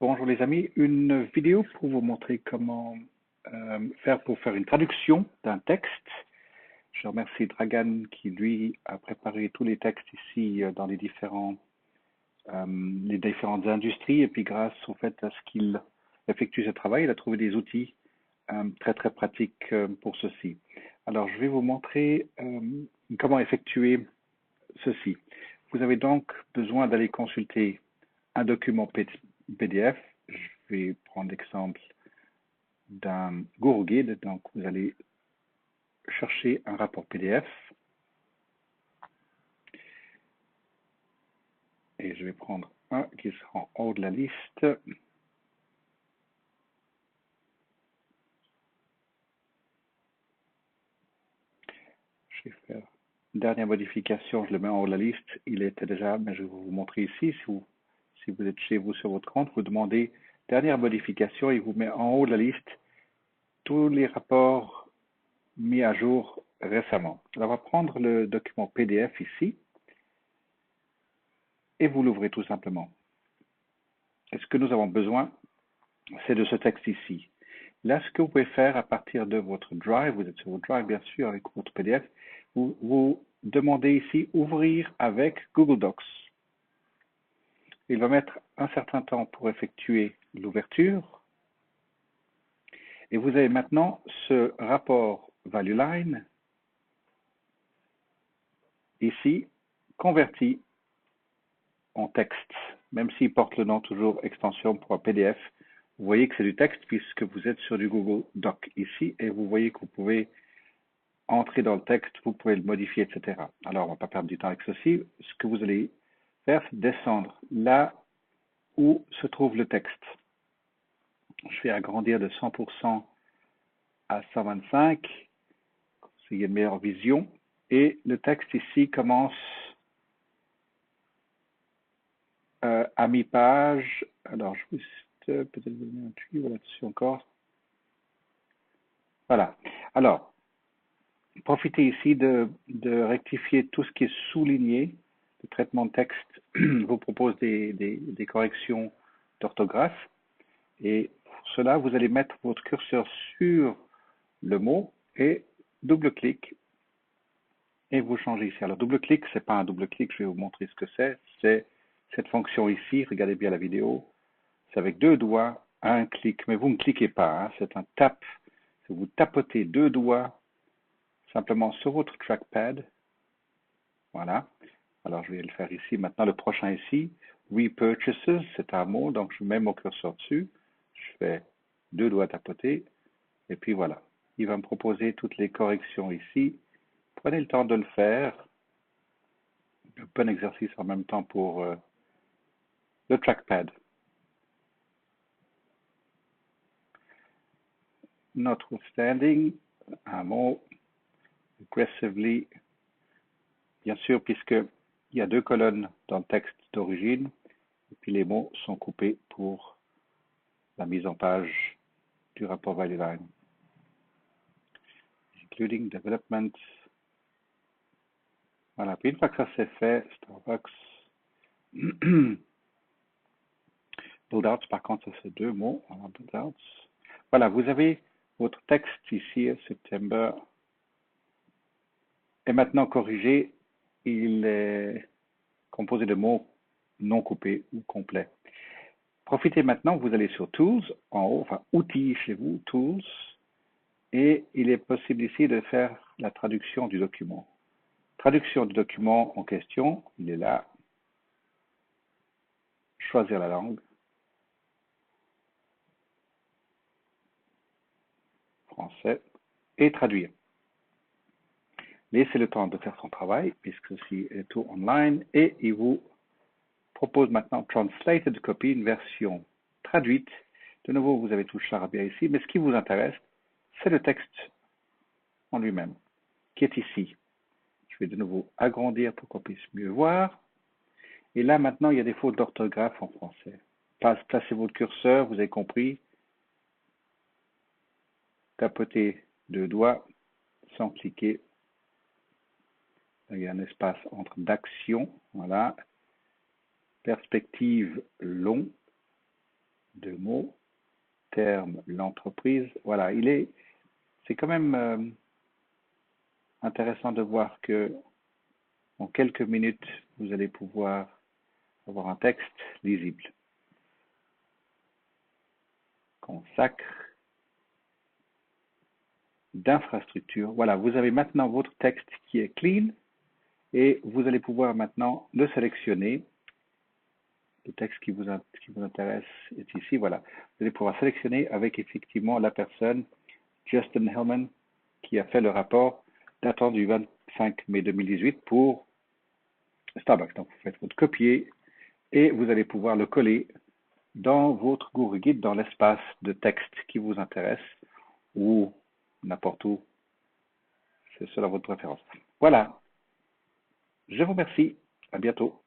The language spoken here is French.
Bonjour les amis, une vidéo pour vous montrer comment faire pour faire une traduction d'un texte. Je remercie Dragan qui lui a préparé tous les textes ici dans les différentes industries et puis grâce au fait à ce qu'il effectue ce travail, il a trouvé des outils très très pratiques pour ceci. Alors je vais vous montrer comment effectuer ceci. Vous avez donc besoin d'aller consulter un document PDF. Je vais prendre l'exemple d'un Google Guide. Donc, vous allez chercher un rapport PDF. Et je vais prendre un qui sera en haut de la liste. Je vais faire une dernière modification. Je le mets en haut de la liste. Il était déjà, mais je vais vous montrer ici. Si vous êtes chez vous sur votre compte, vous demandez dernière modification. Il vous met en haut de la liste tous les rapports mis à jour récemment. Alors, on va prendre le document PDF ici et vous l'ouvrez tout simplement. Et ce que nous avons besoin, c'est de ce texte ici. Là, ce que vous pouvez faire à partir de votre Drive, vous êtes sur votre Drive bien sûr avec votre PDF, vous demandez ici ouvrir avec Google Docs. Il va mettre un certain temps pour effectuer l'ouverture. Et vous avez maintenant ce rapport Value Line ici converti en texte, même s'il porte le nom toujours extension pour un PDF. Vous voyez que c'est du texte puisque vous êtes sur du Google Doc ici et vous voyez que vous pouvez entrer dans le texte, vous pouvez le modifier, etc. Alors, on ne va pas perdre du temps avec ceci. Ce que vous allez faire, c'est descendre là où se trouve le texte. Je vais agrandir de 100% à 125, s'il y a une meilleure vision. Et le texte ici commence à mi-page. Alors, je vais peut-être vous donner un tuyau là-dessus encore. Voilà. Alors, profitez ici de rectifier tout ce qui est souligné. Le traitement de texte vous propose des corrections d'orthographe. Et pour cela, vous allez mettre votre curseur sur le mot et double-clic. Et vous changez ici. Alors, double-clic, ce n'est pas un double-clic, je vais vous montrer ce que c'est. C'est cette fonction ici, regardez bien la vidéo. C'est avec deux doigts, un clic. Mais vous ne cliquez pas, hein, c'est un tap. Vous tapotez deux doigts simplement sur votre trackpad. Voilà. Alors, je vais le faire ici. Maintenant, le prochain ici, Repurchases, c'est un mot, donc je mets mon curseur dessus. Je fais deux doigts tapoter, et puis voilà. Il va me proposer toutes les corrections ici. Prenez le temps de le faire. Un bon exercice en même temps pour le trackpad. Notwithstanding, un mot, aggressively, bien sûr, puisqu'il y a deux colonnes dans le texte d'origine, et puis les mots sont coupés pour la mise en page du rapport Value Line. Including development. Voilà, puis une fois que ça c'est fait, Starbucks. Build-outs, par contre, ça c'est deux mots. Voilà, build-outs. Voilà, vous avez votre texte ici, September, est maintenant corrigé. Il est composé de mots non coupés ou complets. Profitez maintenant, vous allez sur Tools, en haut, enfin Outils chez vous, Tools, et il est possible ici de faire la traduction du document. Traduction du document en question, il est là. Choisir la langue. Français. Et traduire. Laissez le temps de faire son travail, puisque ceci est tout online, et il vous propose maintenant Translated Copy, une version traduite. De nouveau, vous avez tout le charabia ici, mais ce qui vous intéresse, c'est le texte en lui-même, qui est ici. Je vais de nouveau agrandir pour qu'on puisse mieux voir. Et là, maintenant, il y a des fautes d'orthographe en français. Placez votre curseur, vous avez compris. Tapotez deux doigts sans cliquer. Il y a un espace entre d'action. Voilà. Perspective long. deux mots, terme, l'entreprise. Voilà, c'est quand même intéressant de voir que en quelques minutes, vous allez pouvoir avoir un texte lisible. Consacre d'infrastructure. Voilà, vous avez maintenant votre texte qui est clean et vous allez pouvoir maintenant le sélectionner. Le texte qui vous intéresse est ici. Voilà, vous allez pouvoir sélectionner avec effectivement la personne Justin Hellman qui a fait le rapport datant du 25 mai 2018 pour Starbucks. Donc, vous faites votre copier et vous allez pouvoir le coller dans votre Google Guide, dans l'espace de texte qui vous intéresse ou n'importe où. C'est selon votre préférence. Voilà. Je vous remercie. À bientôt.